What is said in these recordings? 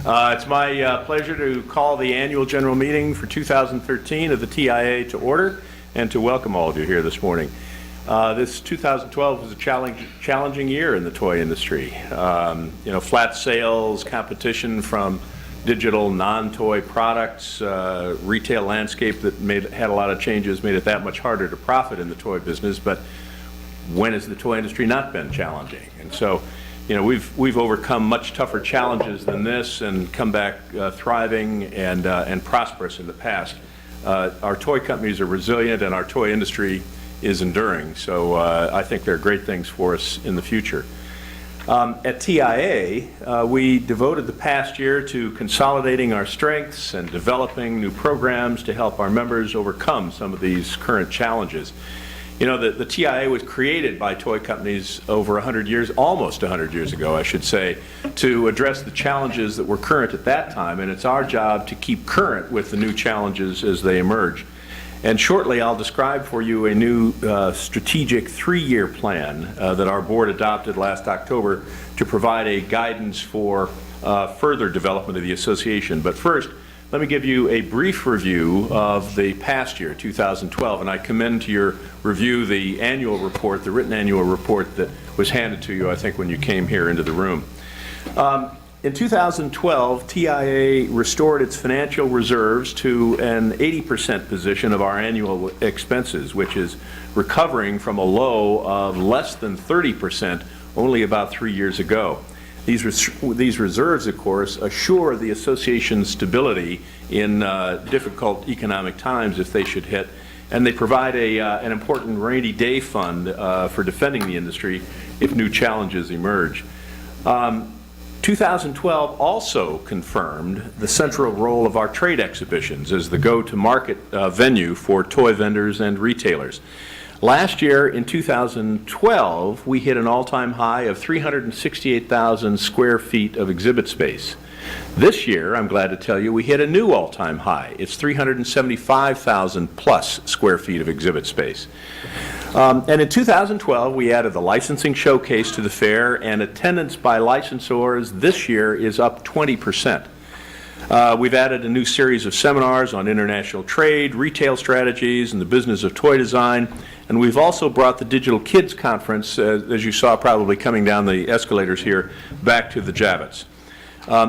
It's my pleasure to call the annual general meeting for 2013 of the TIA to order and to welcome all of you here this morning. This 2012 was a challenging year in the toy industry. Flat sales, competition from digital non-toy products, retail landscape that had a lot of changes, made it that much harder to profit in the toy business. But when has the toy industry not been challenging? And so, we've overcome much tougher challenges than this and come back thriving and prosperous in the past. Our toy companies are resilient and our toy industry is enduring. So I think there are great things for us in the future. At TIA, we devoted the past year to consolidating our strengths and developing new programs to help our members overcome some of these current challenges. The TIA was created by toy companies over 100 years, almost 100 years ago, I should say, to address the challenges that were current at that time, and it's our job to keep current with the new challenges as they emerge. And shortly, I'll describe for you a new strategic 3-year plan that our board adopted last October to provide a guidance for further development of the association. But first, let me give you a brief review of the past year, 2012, and I commend to your review the annual report, the written annual report that was handed to you, I think, when you came here into the room. In 2012, TIA restored its financial reserves to an 80% position of our annual expenses, which is recovering from a low of less than 30% only about 3 years ago. These reserves, of course, assure the association's stability in difficult economic times if they should hit, and they provide an important rainy day fund for defending the industry if new challenges emerge. 2012 also confirmed the central role of our trade exhibitions as the go-to-market venue for toy vendors and retailers. Last year, in 2012, we hit an all-time high of 368,000 square feet of exhibit space. This year, I'm glad to tell you, we hit a new all-time high. It's 375,000 plus square feet of exhibit space. And in 2012, we added the licensing showcase to the fair, and attendance by licensors this year is up 20%. We've added a new series of seminars on international trade, retail strategies, and the business of toy design. And we've also brought the Digital Kids Conference, as you saw probably coming down the escalators here, back to the Javits.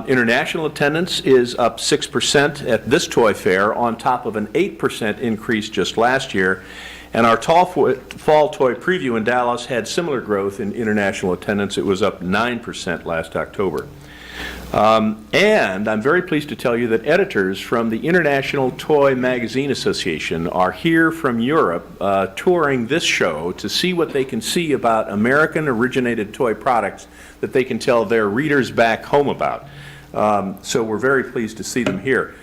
International attendance is up 6% at this toy fair on top of an 8% increase just last year. And our fall toy preview in Dallas had similar growth in international attendance. It was up 9% last October. And I'm very pleased to tell you that editors from the International Toy Magazine Association are here from Europe touring this show to see what they can see about American-originated toy products that they can tell their readers back home about. So we're very pleased to see them here.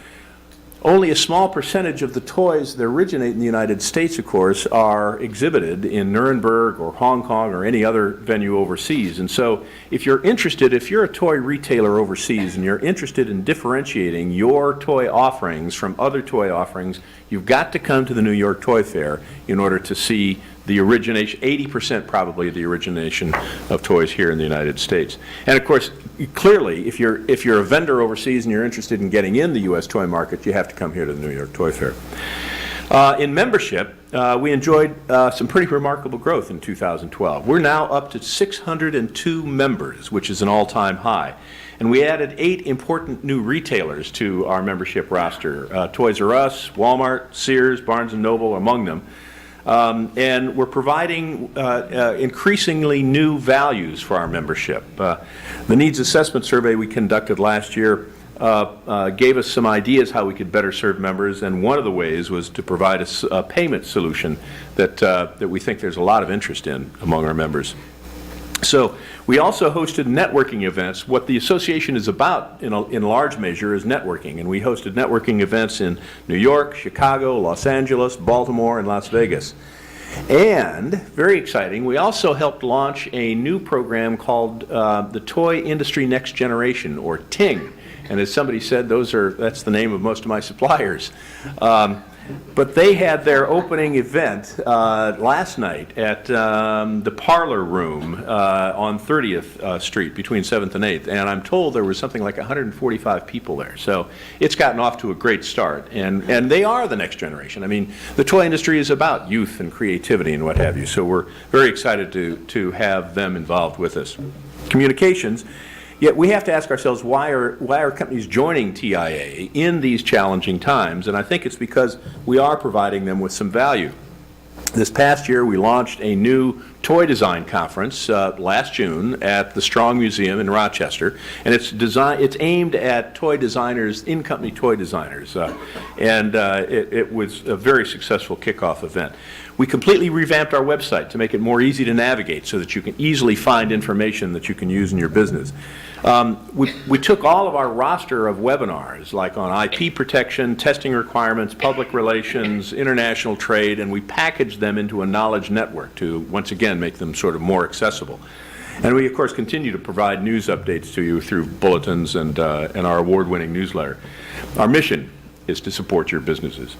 Only a small percentage of the toys that originate in the United States, of course, are exhibited in Nuremberg or Hong Kong or any other venue overseas. And so if you're a toy retailer overseas and you're interested in differentiating your toy offerings from other toy offerings, you've got to come to the New York Toy Fair in order to see the origination, 80% probably of the origination of toys here in the United States. And of course, clearly, if you're a vendor overseas and you're interested in getting in the U.S. toy market, you have to come here to the New York Toy Fair. In membership, we enjoyed some pretty remarkable growth in 2012. We're now up to 602 members, which is an all-time high. And we added 8 important new retailers to our membership roster. Toys R Us, Walmart, Sears, Barnes & Noble among them. And we're providing increasingly new values for our membership. The needs assessment survey we conducted last year gave us some ideas how we could better serve members, and one of the ways was to provide a payment solution that we think there's a lot of interest in among our members. So we also hosted networking events. What the association is about in large measure is networking, and we hosted networking events in New York, Chicago, Los Angeles, Baltimore, and Las Vegas. And, very exciting, we also helped launch a new program called the Toy Industry Next Generation, or TING. And as somebody said, that's the name of most of my suppliers. But they had their opening event last night at the Parlor Room on 30th Street between 7th and 8th, and I'm told there was something like 145 people there. So it's gotten off to a great start, and they are the next generation. I mean, the toy industry is about youth and creativity and what have you, so we're very excited to have them involved with us. Communications. Yet we have to ask ourselves, why are companies joining TIA in these challenging times? And I think it's because we are providing them with some value. This past year, we launched a new toy design conference last June at the Strong Museum in Rochester, and it's aimed at toy designers, in-company toy designers, it was a very successful kickoff event. We completely revamped our website to make it more easy to navigate so that you can easily find information that you can use in your business. We took all of our roster of webinars, like on IP protection, testing requirements, public relations, international trade, and we packaged them into a knowledge network to, once again, make them sort of more accessible. And we, of course, continue to provide news updates to you through bulletins and our award-winning newsletter. Our mission is to support your businesses.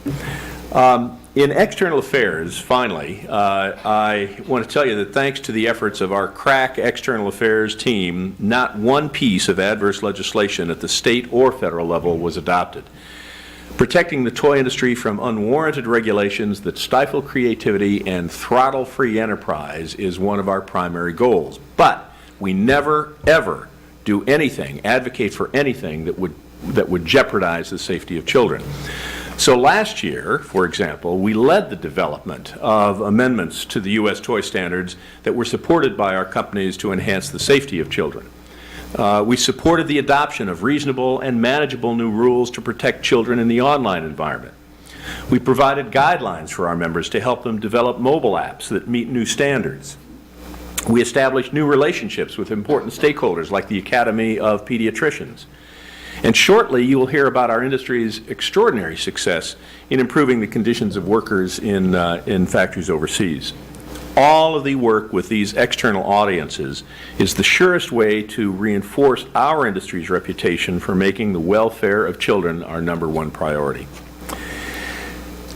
In external affairs, finally, I want to tell you that thanks to the efforts of our crack external affairs team, not one piece of adverse legislation at the state or federal level was adopted. Protecting the toy industry from unwarranted regulations that stifle creativity and throttle free enterprise is one of our primary goals. But we never, ever do anything, advocate for anything that would jeopardize the safety of children. So last year, for example, we led the development of amendments to the U.S. toy standards that were supported by our companies to enhance the safety of children. We supported the adoption of reasonable and manageable new rules to protect children in the online environment. We provided guidelines for our members to help them develop mobile apps that meet new standards. We established new relationships with important stakeholders like the Academy of Pediatricians. And shortly, you will hear about our industry's extraordinary success in improving the conditions of workers in factories overseas. All of the work with these external audiences is the surest way to reinforce our industry's reputation for making the welfare of children our #1 priority.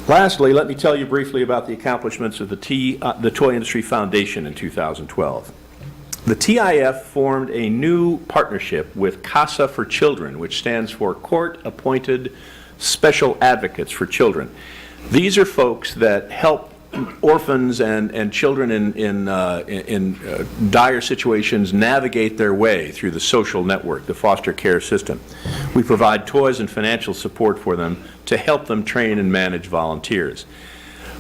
Lastly, let me tell you briefly about the accomplishments of the Toy Industry Foundation in 2012. The TIF formed a new partnership with CASA for Children, which stands for Court-Appointed Special Advocates for Children. These are folks that help orphans and children in dire situations navigate their way through the social network, the foster care system. We provide toys and financial support for them to help them train and manage volunteers.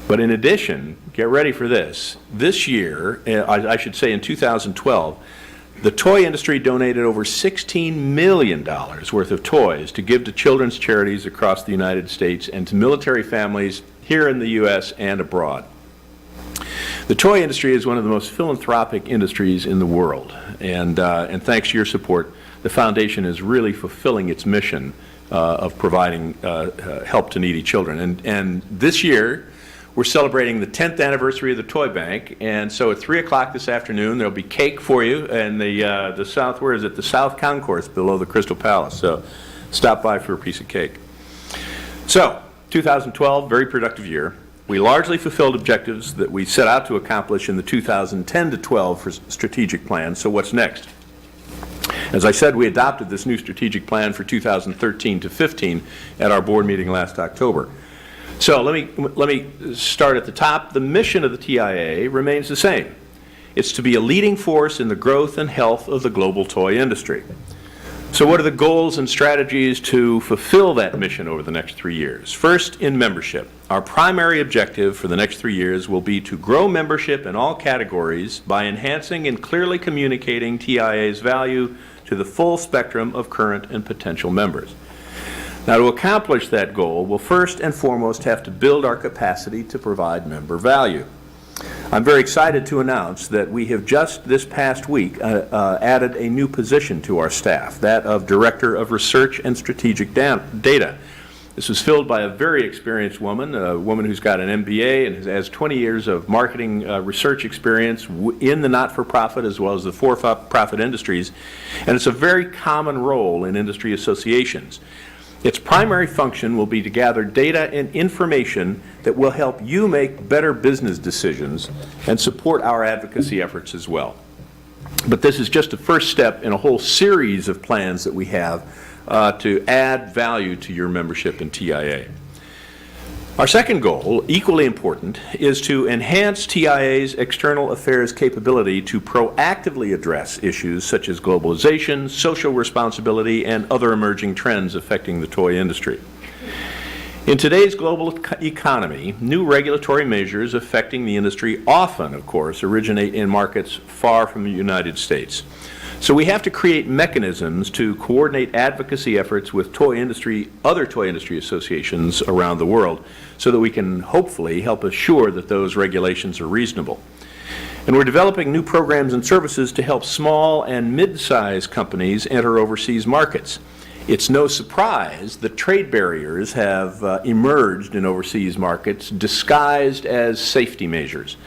But in addition, get ready for this. This year, I should say in 2012, the toy industry donated over $16 million worth of toys to give to children's charities across the United States and to military families here in the U.S. and abroad. The toy industry is one of the most philanthropic industries in the world, and thanks to your support, the foundation is really fulfilling its mission of providing help to needy children. And this year, we're celebrating the 10th anniversary of the Toy Bank, and so at 3 o'clock this afternoon, there'll be cake for you in the South, where is it? The South Concourse below the Crystal Palace. So stop by for a piece of cake. So, 2012, very productive year. We largely fulfilled objectives that we set out to accomplish in the 2010 to 12 strategic plan. So what's next? As I said, we adopted this new strategic plan for 2013 to 15 at our board meeting last October. So let me start at the top. The mission of the TIA remains the same. It's to be a leading force in the growth and health of the global toy industry. So what are the goals and strategies to fulfill that mission over the next 3 years? First, in membership. Our primary objective for the next 3 years will be to grow membership in all categories by enhancing and clearly communicating TIA's value to the full spectrum of current and potential members. Now, to accomplish that goal, we'll first and foremost have to build our capacity to provide member value. I'm very excited to announce that we have just this past week added a new position to our staff, that of Director of Research and Strategic Data. This was filled by a very experienced woman, a woman who's got an MBA and has 20 years of marketing research experience in the not-for-profit as well as the for-profit industries, and it's a very common role in industry associations. Its primary function will be to gather data and information that will help you make better business decisions and support our advocacy efforts as well. But this is just a first step in a whole series of plans that we have to add value to your membership in TIA. Our second goal, equally important, is to enhance TIA's external affairs capability to proactively address issues such as globalization, social responsibility, and other emerging trends affecting the toy industry. In today's global economy, new regulatory measures affecting the industry often, of course, originate in markets far from the United States. So we have to create mechanisms to coordinate advocacy efforts with other toy industry associations around the world so that we can hopefully help assure that those regulations are reasonable. And we're developing new programs and services to help small and mid-sized companies enter overseas markets. It's no surprise that trade barriers have emerged in overseas markets disguised as safety measures.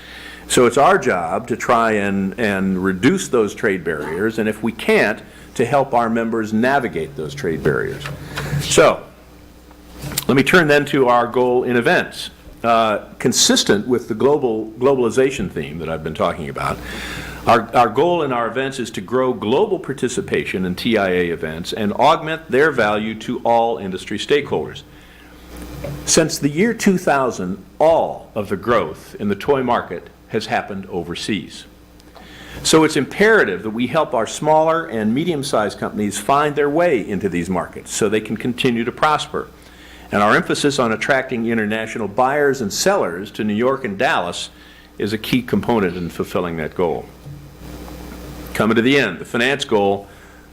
So it's our job to try and reduce those trade barriers, and if we can't, to help our members navigate those trade barriers. So let me turn then to our goal in events. Consistent with the globalization theme that I've been talking about, our goal in our events is to grow global participation in TIA events and augment their value to all industry stakeholders. Since the year 2000, all of the growth in the toy market has happened overseas. So it's imperative that we help our smaller and medium-sized companies find their way into these markets so they can continue to prosper. And our emphasis on attracting international buyers and sellers to New York and Dallas is a key component in fulfilling that goal. Coming to the end, the finance goal.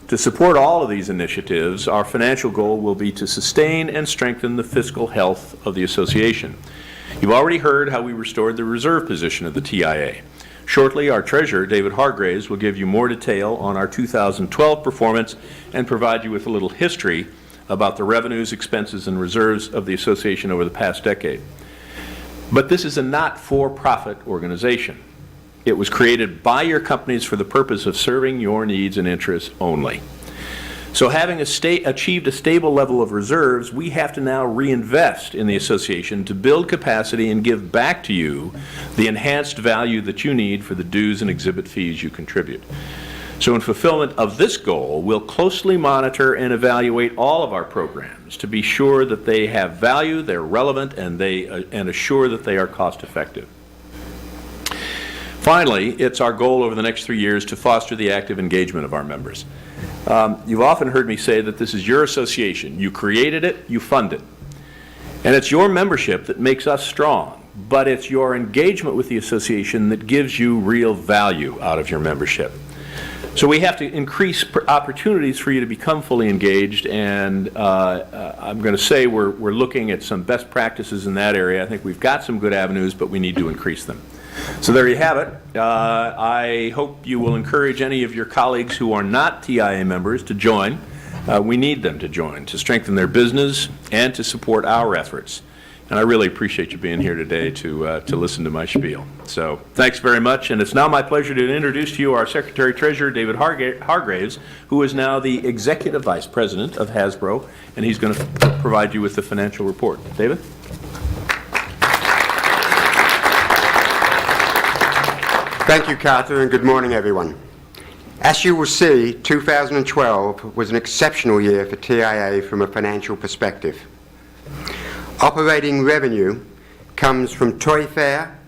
To support all of these initiatives, our financial goal will be to sustain and strengthen the fiscal health of the association. You've already heard how we restored the reserve position of the TIA. Shortly, our Treasurer, David Hargreaves, will give you more detail on our 2012 performance and provide you with a little history about the revenues, expenses, and reserves of the association over the past decade. But this is a not-for-profit organization. It was created by your companies for the purpose of serving your needs and interests only. So having achieved a stable level of reserves, we have to now reinvest in the association to build capacity and give back to you the enhanced value that you need for the dues and exhibit fees you contribute. So in fulfillment of this goal, we'll closely monitor and evaluate all of our programs to be sure that they have value, they're relevant, and assure that they are cost effective. Finally, it's our goal over the next 3 years to foster the active engagement of our members. You've often heard me say that this is your association. You created it, you fund it. And it's your membership that makes us strong, but it's your engagement with the association that gives you real value out of your membership. So we have to increase opportunities for you to become fully engaged, and I'm going to say we're looking at some best practices in that area. I think we've got some good avenues, but we need to increase them. So there you have it. I hope you will encourage any of your colleagues who are not TIA members to join. We need them to join to strengthen their business and to support our efforts. And I really appreciate you being here today to listen to my spiel. So thanks very much, and it's now my pleasure to introduce to you our Secretary-Treasurer David Hargreaves, who is now the Executive Vice President of Hasbro, and he's going to provide you with the financial report. David? Thank you, Carter, and good morning, everyone. As you will see, 2012 was an exceptional year for TIA from a financial perspective. Operating revenue comes from Toy Fair,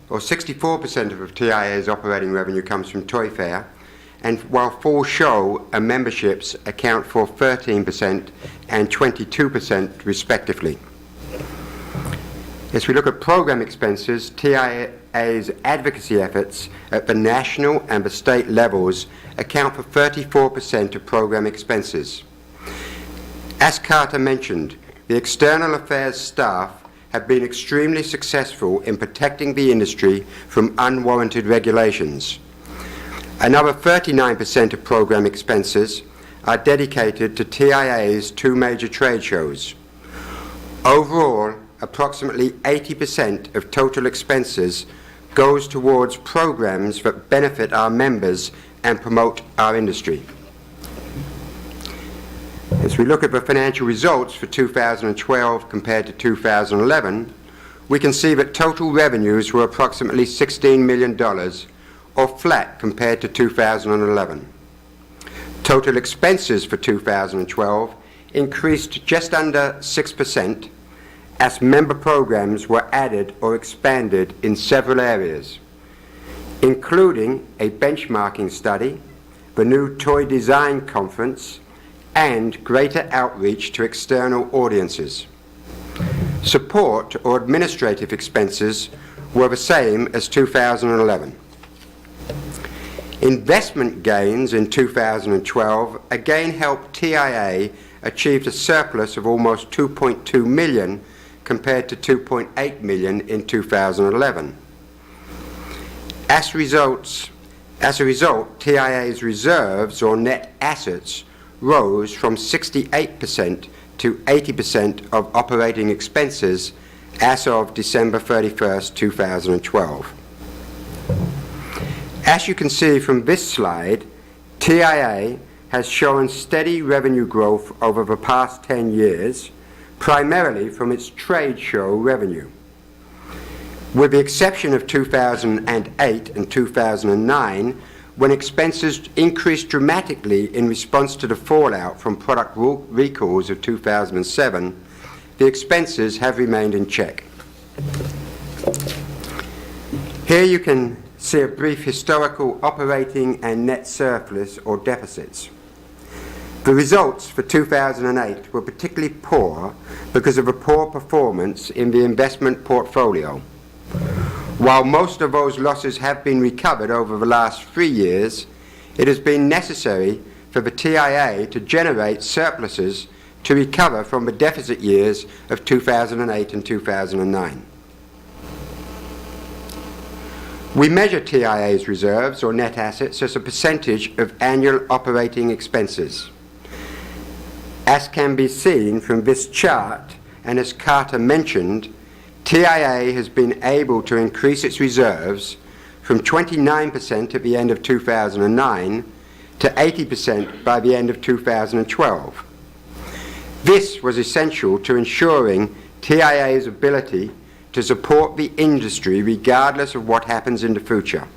or 64% of TIA's operating revenue comes from Toy Fair, and while full show and memberships account for 13% and 22% respectively. As we look at program expenses, TIA's advocacy efforts at the national and the state levels account for 34% of program expenses. As Carter mentioned, the external affairs staff have been extremely successful in protecting the industry from unwarranted regulations. Another 39% of program expenses are dedicated to TIA's 2 major trade shows. Overall, approximately 80% of total expenses goes towards programs that benefit our members and promote our industry. As we look at the financial results for 2012 compared to 2011, we can see that total revenues were approximately $16 million, or flat compared to 2011. Total expenses for 2012 increased just under 6% as member programs were added or expanded in several areas, including a benchmarking study, the new toy design conference, and greater outreach to external audiences. Support or administrative expenses were the same as 2011. Investment gains in 2012 again helped TIA achieve a surplus of almost $2.2 million compared to $2.8 million in 2011. As a result, TIA's reserves or net assets rose from 68% to 80% of operating expenses as of December 31st, 2012. As you can see from this slide, TIA has shown steady revenue growth over the past 10 years, primarily from its trade show revenue. With the exception of 2008 and 2009, when expenses increased dramatically in response to the fallout from product recalls of 2007, the expenses have remained in check. Here you can see a brief historical operating and net surplus or deficits. The results for 2008 were particularly poor because of a poor performance in the investment portfolio. While most of those losses have been recovered over the last 3 years, it has been necessary for the TIA to generate surpluses to recover from the deficit years of 2008 and 2009. We measure TIA's reserves or net assets as a percentage of annual operating expenses. As can be seen from this chart, and as Carter mentioned, TIA has been able to increase its reserves from 29% at the end of 2009 to 80% by the end of 2012. This was essential to ensuring TIA's ability to support the industry regardless of what happens in the future.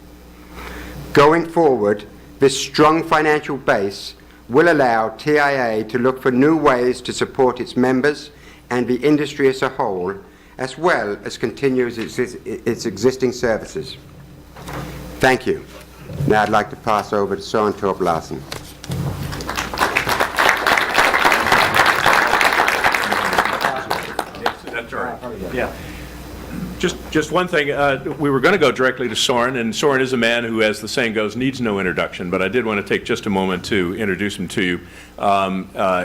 Going forward, this strong financial base will allow TIA to look for new ways to support its members and the industry as a whole, as well as continue its existing services. Thank you. Now I'd like to pass over to Soren Torp Laursen. That's all right. Yeah. Just one thing, we were going to go directly to Soren, and Soren is a man who, as the saying goes, needs no introduction, but I did want to take just a moment to introduce him to you.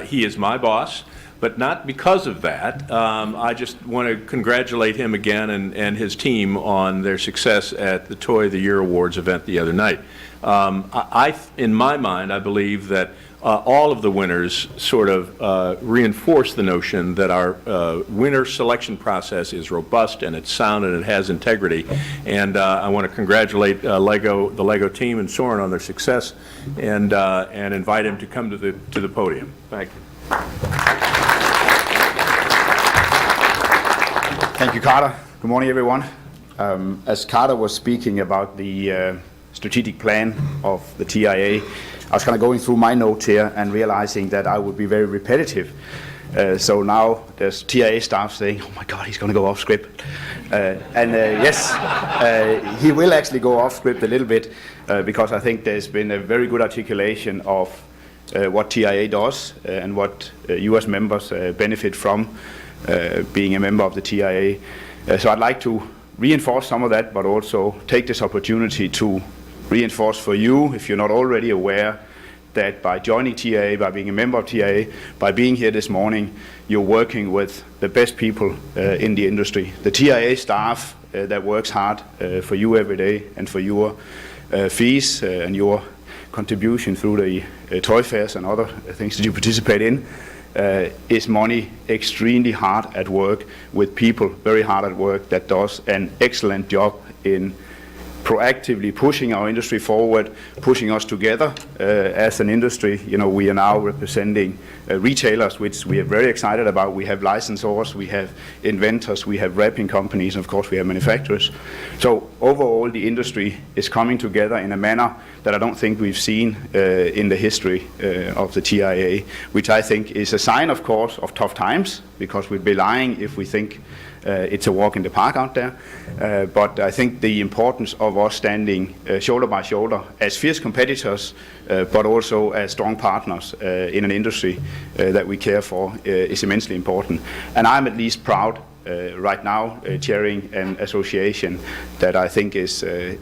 He is my boss, but not because of that. I just want to congratulate him again and his team on their success at the Toy of the Year Awards event the other night. In my mind, I believe that all of the winners sort of reinforce the notion that our winner selection process is robust and it's sound and it has integrity. And I want to congratulate the Lego team and Soren on their success, and invite him to come to the podium. Thank you. Thank you, Carter. Good morning, everyone. As Carter was speaking about the strategic plan of the TIA, I was kind of going through my notes here and realizing that I would be very repetitive. So now there's TIA staff saying, oh my God, he's going to go off script. Yes, he will actually go off script a little bit because I think there's been a very good articulation of what TIA does and what you as members benefit from being a member of the TIA. So I'd like to reinforce some of that, but also take this opportunity to reinforce for you, if you're not already aware, that by joining TIA, by being a member of TIA, by being here this morning, you're working with the best people in the industry. The TIA staff that works hard for you every day and for your fees and your contribution through the toy fairs and other things that you participate in is money extremely hard at work with people very hard at work that does an excellent job in proactively pushing our industry forward, pushing us together as an industry. You know, we are now representing retailers, which we are very excited about. We have licensors, we have inventors, we have wrapping companies, and of course we have manufacturers. So overall, the industry is coming together in a manner that I don't think we've seen in the history of the TIA, which I think is a sign, of course, of tough times, because we'd be lying if we think it's a walk in the park out there. But I think the importance of us standing shoulder by shoulder as fierce competitors, but also as strong partners in an industry that we care for is immensely important. And I'm at least proud right now chairing an association that I think is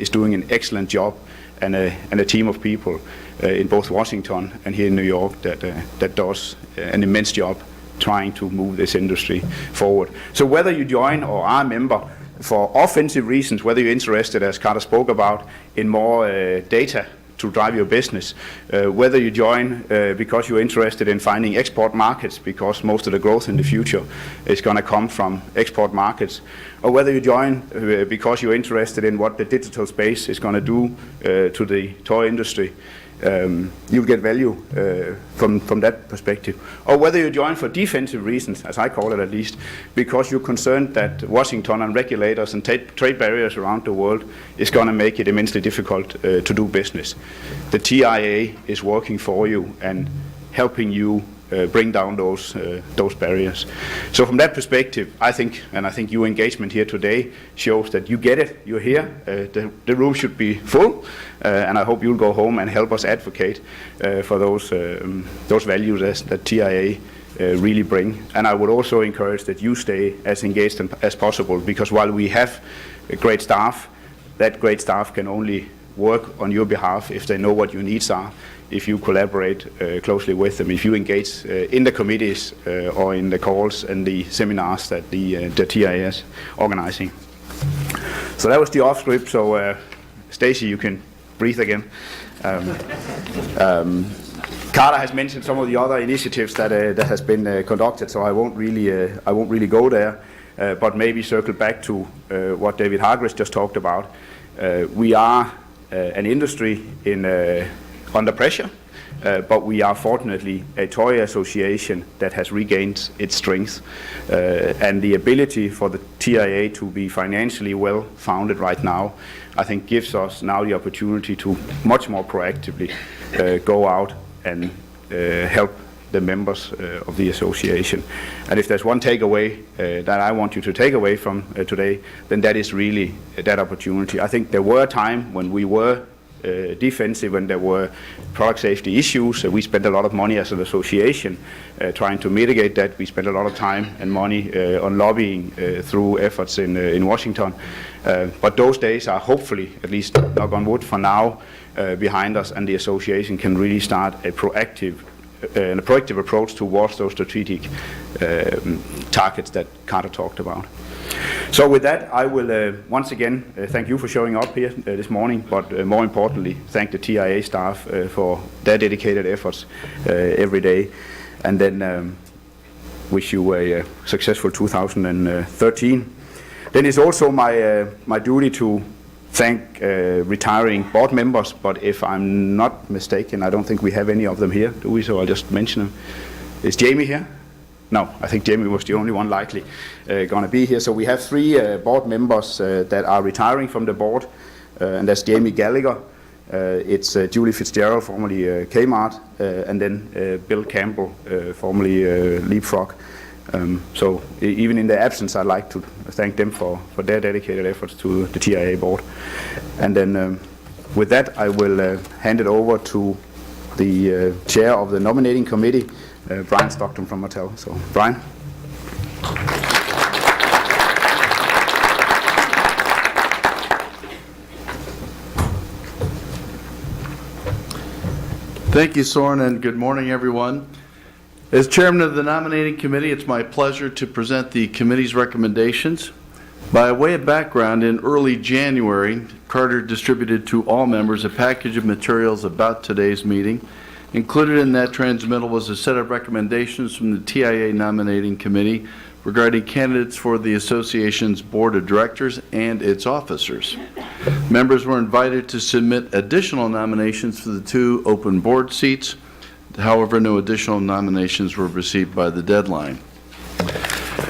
doing an excellent job, and a team of people in both Washington and here in New York that does an immense job trying to move this industry forward. So whether you join or are a member for offensive reasons, whether you're interested, as Carter spoke about, in more data to drive your business, whether you join because you're interested in finding export markets, because most of the growth in the future is going to come from export markets, or whether you join because you're interested in what the digital space is going to do to the toy industry, you'll get value from that perspective. Or whether you join for defensive reasons, as I call it at least, because you're concerned that Washington and regulators and trade barriers around the world is going to make it immensely difficult to do business. The TIA is working for you and helping you bring down those barriers. So from that perspective, I think your engagement here today shows that you get it, you're here, the room should be full, and I hope you'll go home and help us advocate for those values that TIA really bring. And I would also encourage that you stay as engaged as possible, because while we have a great staff, that great staff can only work on your behalf if they know what your needs are, if you collaborate closely with them, if you engage in the committees or in the calls and the seminars that the TIA is organizing. So that was the off script. So Stacy, you can breathe again. Carter has mentioned some of the other initiatives that has been conducted, so I won't really go there, but maybe circle back to what David Hargreaves just talked about. We are an industry under pressure, but we are fortunately a toy association that has regained its strength, and the ability for the TIA to be financially well founded right now, I think gives us now the opportunity to much more proactively go out and help the members of the association. And if there's one takeaway that I want you to take away from today, then that is really that opportunity. I think there were a time when we were defensive, when there were product safety issues. We spent a lot of money as an association trying to mitigate that. We spent a lot of time and money on lobbying through efforts in Washington. But those days are hopefully, at least knock on wood for now, behind us, and the association can really start a proactive approach towards those strategic targets that Carter talked about. So with that, I will once again thank you for showing up here this morning, but more importantly, thank the TIA staff for their dedicated efforts every day, and then wish you a successful 2013. Then it's also my duty to thank retiring board members, but if I'm not mistaken, I don't think we have any of them here, do we? So I'll just mention them. Is Jamie here? No, I think Jamie was the only one likely going to be here. So we have three board members that are retiring from the board, and that's Jamie Gallagher, it's Julie Fitzgerald, formerly Kmart, and then Bill Campbell, formerly Leapfrog. So even in their absence, I'd like to thank them for their dedicated efforts to the TIA board. And then with that, I will hand it over to the chair of the nominating committee, Brian Stockton from Mattel. So, Brian. Thank you, Soren, and good morning, everyone. As chairman of the nominating committee, it's my pleasure to present the committee's recommendations. By way of background, in early January, Carter distributed to all members a package of materials about today's meeting. Included in that transmittal was a set of recommendations from the TIA nominating committee, regarding candidates for the association's board of directors and its officers. Members were invited to submit additional nominations for the 2 open board seats. However, no additional nominations were received by the deadline.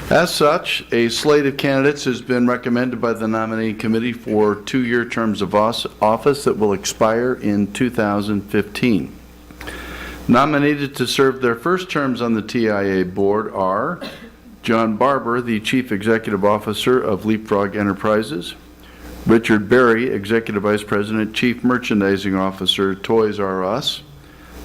As such, a slate of candidates has been recommended by the nominating committee for 2-year terms of office that will expire in 2015. Nominated to serve their first terms on the TIA board are John Barber, the Chief Executive Officer of Leapfrog Enterprises; Richard Berry, Executive Vice President, Chief Merchandising Officer, Toys R Us;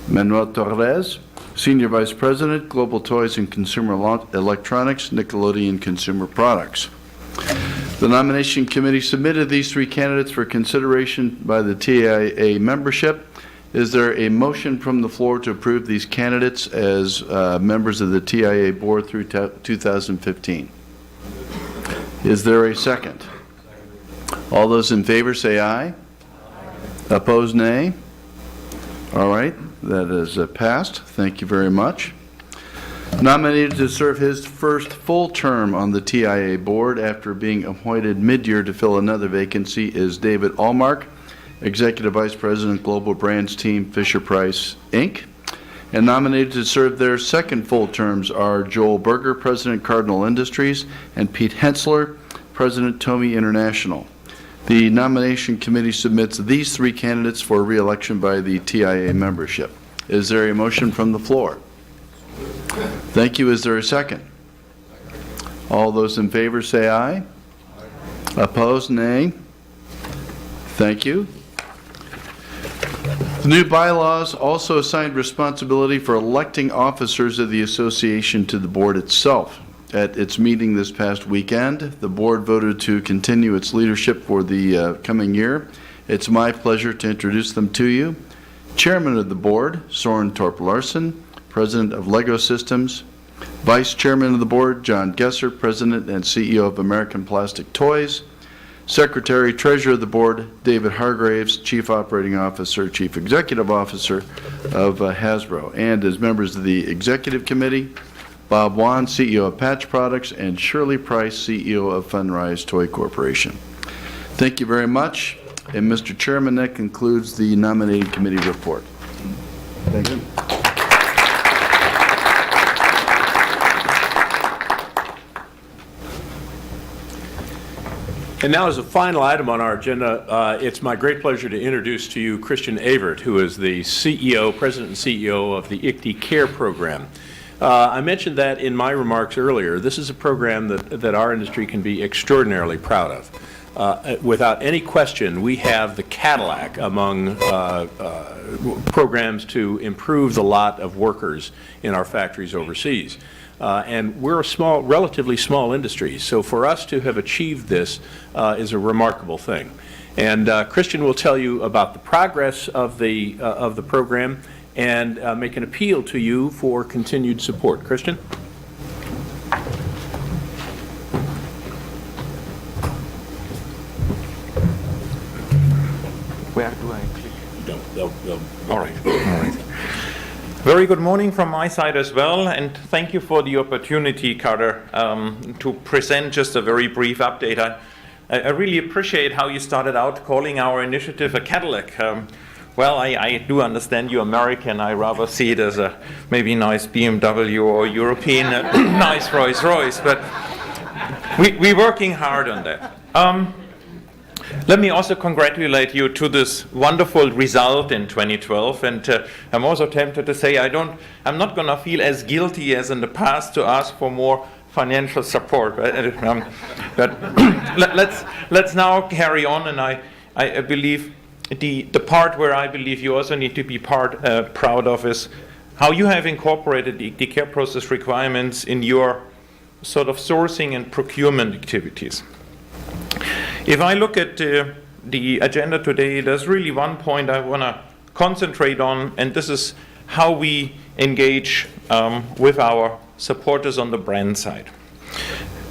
Manuel Torres, Senior Vice President, Global Toys and Consumer Electronics, Nickelodeon Consumer Products. The nomination committee submitted these 3 candidates for consideration by the TIA membership. Is there a motion from the floor to approve these candidates as members of the TIA board through 2015? Is there a second? All those in favor say aye. Opposed, nay. All right, that is passed. Thank you very much. Nominated to serve his first full term on the TIA board after being appointed mid-year to fill another vacancy is David Allmark, Executive Vice President, Global Brands Team, Fisher-Price, Inc. And nominated to serve their second full terms are Joel Berger, President, Cardinal Industries, and Pete Hensler, President, Tomy International. The nomination committee submits these 3 candidates for re-election by the TIA membership. Is there a motion from the floor? Thank you. Is there a second? All those in favor say aye. Opposed, nay. Thank you. The new bylaws also assigned responsibility for electing officers of the association to the board itself. At its meeting this past weekend, the board voted to continue its leadership for the coming year. It's my pleasure to introduce them to you. Chairman of the board, Soren Torp Laursen, President of Lego Systems. Vice Chairman of the board, John Gesser, President and CEO of American Plastic Toys. Secretary-Treasurer of the board, David Hargreaves, Chief Operating Officer, Chief Executive Officer of Hasbro. And as members of the Executive Committee, Bob Wan, CEO of Patch Products, and Shirley Price, CEO of Funrise Toy Corporation. Thank you very much. And Mr. Chairman, that concludes the nominating committee report. Thank you. And now, as a final item on our agenda, it's my great pleasure to introduce to you Christian Ewert, who is the President and CEO of the ICTI CARE program. I mentioned that in my remarks earlier. This is a program that our industry can be extraordinarily proud of. Without any question, we have the Cadillac among programs to improve the lot of workers in our factories overseas. And we're a relatively small industry, so for us to have achieved this is a remarkable thing. And Christian will tell you about the progress of the program and make an appeal to you for continued support. Christian? Where do I click? All right. All right. Very good morning from my side as well, and thank you for the opportunity, Carter, to present just a very brief update. I really appreciate how you started out calling our initiative a Cadillac. Well, I do understand you're American. I rather see it as a maybe nice BMW or European nice Rolls-Royce, but we're working hard on that. Let me also congratulate you to this wonderful result in 2012, and I'm also tempted to say I'm not going to feel as guilty as in the past to ask for more financial support. But let's now carry on, and I believe the part where I believe you also need to be proud of is how you have incorporated the care process requirements in your sort of sourcing and procurement activities. If I look at the agenda today, there's really one point I want to concentrate on, and this is how we engage with our supporters on the brand side.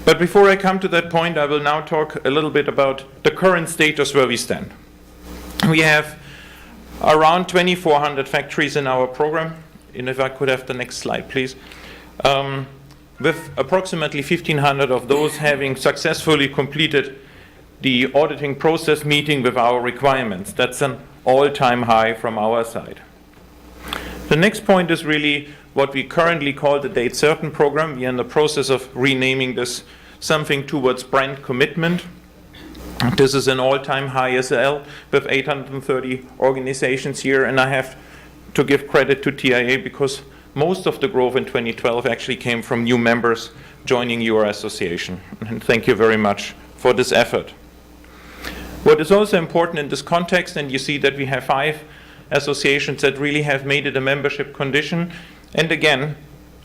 But before I come to that point, I will now talk a little bit about the current status where we stand. We have around 2,400 factories in our program, and if I could have the next slide, please. with approximately 1,500 of those having successfully completed the auditing process meeting with our requirements. That's an all-time high from our side. The next point is really what we currently call the Date Certain program. We are in the process of renaming this something towards brand commitment. This is an all-time high as well, with 830 organizations here, and I have to give credit to TIA because most of the growth in 2012 actually came from new members joining your association. And thank you very much for this effort. What is also important in this context, and you see that we have 5 associations that really have made it a membership condition. And again,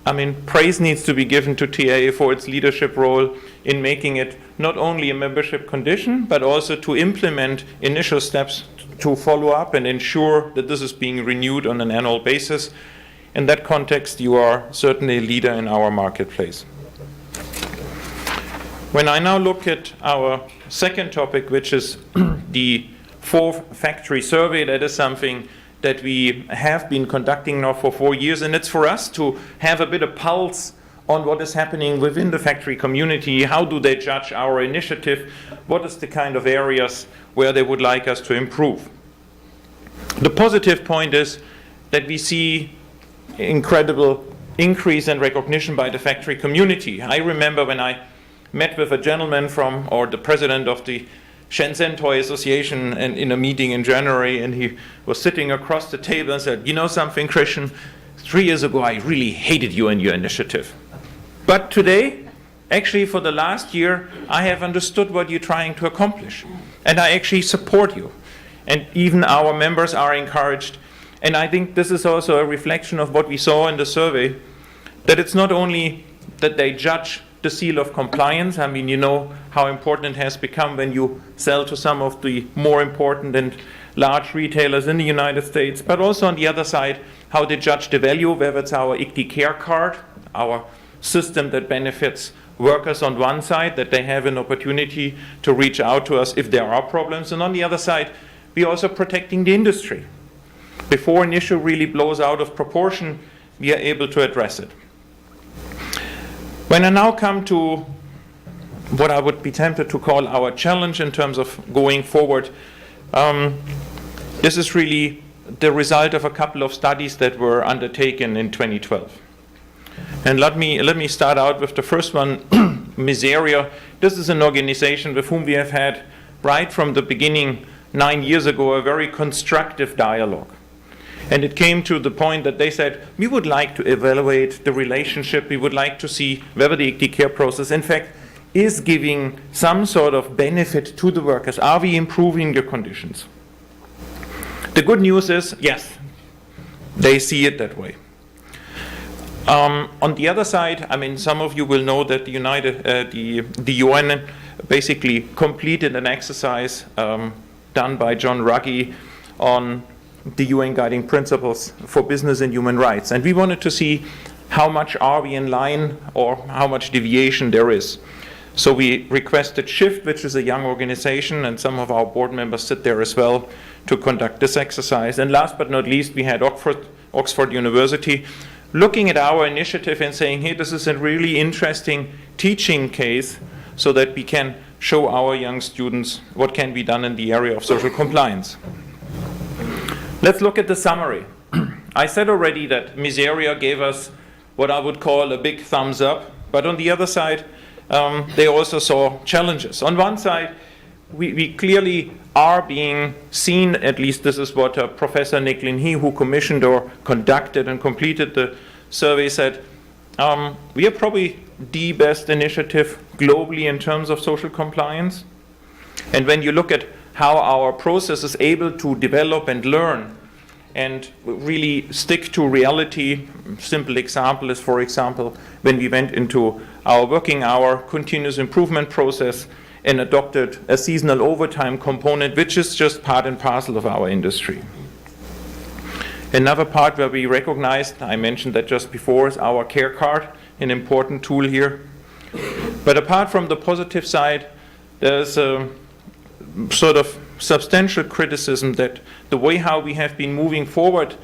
I mean, praise needs to be given to TIA for its leadership role in making it not only a membership condition, but also to implement initial steps to follow up and ensure that this is being renewed on an annual basis. In that context, you are certainly a leader in our marketplace. When I now look at our second topic, which is the 4th factory survey, that is something that we have been conducting now for 4 years, and it's for us to have a bit of pulse on what is happening within the factory community. How do they judge our initiative? What is the kind of areas where they would like us to improve? The positive point is that we see incredible increase in recognition by the factory community. I remember when I met with a gentleman from, or the president of the Shenzhen Toy Association in a meeting in January, and he was sitting across the table and said, you know something, Christian, 3 years ago I really hated you and your initiative. But today, actually for the last year, I have understood what you're trying to accomplish. And I actually support you. And even our members are encouraged. And I think this is also a reflection of what we saw in the survey, that it's not only that they judge the seal of compliance. I mean, you know how important it has become when you sell to some of the more important and large retailers in the United States, but also on the other side, how they judge the value, whether it's our ICTI Care card, our system that benefits workers on one side, that they have an opportunity to reach out to us if there are problems, and on the other side, we're also protecting the industry. Before an issue really blows out of proportion, we are able to address it. When I now come to what I would be tempted to call our challenge in terms of going forward, this is really the result of a couple of studies that were undertaken in 2012. And let me start out with the first one, Miseria. This is an organization with whom we have had, right from the beginning 9 years ago, a very constructive dialogue. And it came to the point that they said, we would like to evaluate the relationship. We would like to see whether the ICTI Care process, in fact, is giving some sort of benefit to the workers. Are we improving the conditions? The good news is, yes, they see it that way. On the other side, I mean, some of you will know that the UN basically completed an exercise done by John Ruggie on the UN Guiding Principles for Business and Human Rights. And we wanted to see how much are we in line or how much deviation there is. So we requested SHIFT, which is a young organization, and some of our board members sit there as well, to conduct this exercise. And last but not least, we had Oxford University looking at our initiative and saying, hey, this is a really interesting teaching case so that we can show our young students what can be done in the area of social compliance. Let's look at the summary. I said already that Miseria gave us what I would call a big thumbs up, but on the other side, they also saw challenges. On one side, we clearly are being seen, at least this is what Professor Nick Linhee, who commissioned or conducted and completed the survey, said, we are probably the best initiative globally in terms of social compliance. And when you look at how our process is able to develop and learn and really stick to reality. Simple example is, for example, when we went into our working hour continuous improvement process and adopted a seasonal overtime component, which is just part and parcel of our industry. Another part where we recognized, I mentioned that just before, is our care card, an important tool here. But apart from the positive side, there's a sort of substantial criticism that the way how we have been moving forward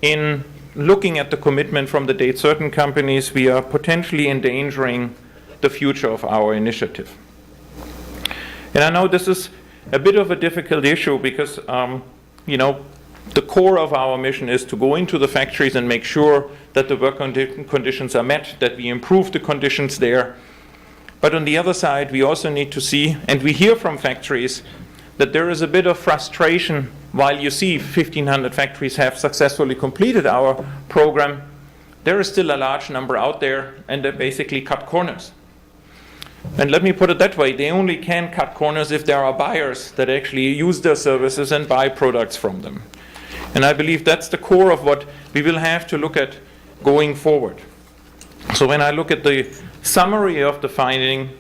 in looking at the commitment from the date certain companies, we are potentially endangering the future of our initiative. And I know this is a bit of a difficult issue because, the core of our mission is to go into the factories and make sure that the work conditions are met, that we improve the conditions there. But on the other side, we also need to see, and we hear from factories, that there is a bit of frustration while you see 1,500 factories have successfully completed our program. There is still a large number out there, and they basically cut corners. And let me put it that way, they only can cut corners if there are buyers that actually use their services and buy products from them. And I believe that's the core of what we will have to look at going forward. So when I look at the summary of the finding,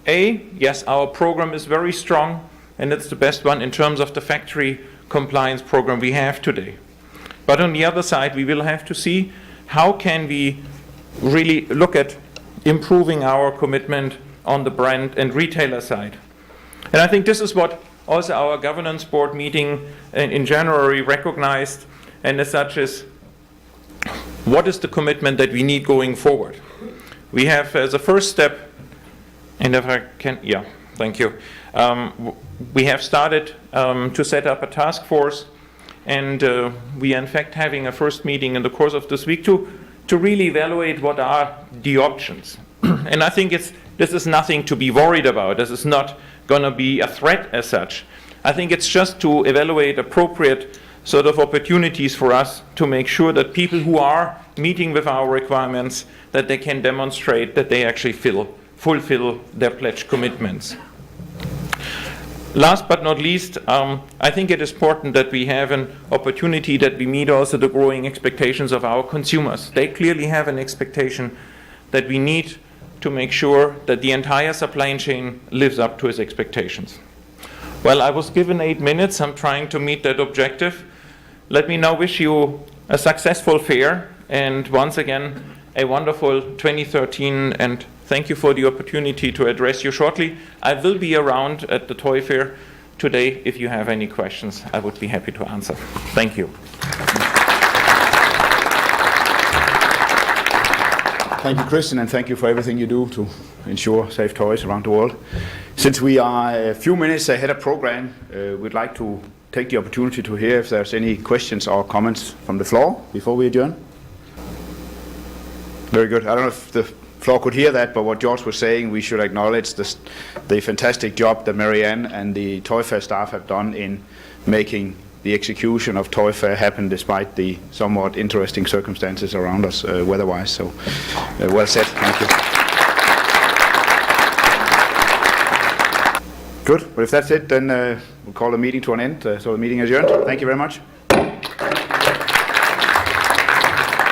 yes, our program is very strong, and it's the best one in terms of the factory compliance program we have today. But on the other side, we will have to see how can we really look at improving our commitment on the brand and retailer side. And I think this is what also our governance board meeting in January recognized, and as such is what is the commitment that we need going forward. We have as a first step, and if I can, thank you. We have started to set up a task force, and we are in fact having a first meeting in the course of this week to really evaluate what are the options. And I think this is nothing to be worried about. This is not going to be a threat as such. I think it's just to evaluate appropriate sort of opportunities for us to make sure that people who are meeting with our requirements, that they can demonstrate that they actually fulfill their pledge commitments. Last but not least, I think it is important that we have an opportunity that we meet also the growing expectations of our consumers. They clearly have an expectation that we need to make sure that the entire supply chain lives up to its expectations. Well, I was given 8 minutes. I'm trying to meet that objective. Let me now wish you a successful fair, and once again, a wonderful 2013, and thank you for the opportunity to address you shortly. I will be around at the toy fair today. If you have any questions, I would be happy to answer. Thank you. Thank you, Christian, and thank you for everything you do to ensure safe toys around the world. Since we are a few minutes ahead of program, we'd like to take the opportunity to hear if there's any questions or comments from the floor before we adjourn. Very good. I don't know if the floor could hear that, but what George was saying, we should acknowledge the fantastic job that Marianne and the Toy Fair staff have done in making the execution of Toy Fair happen despite the somewhat interesting circumstances around us weather-wise. So, well said. Thank you. Good. Well, if that's it, then we'll call the meeting to an end. So the meeting is adjourned. Thank you very much.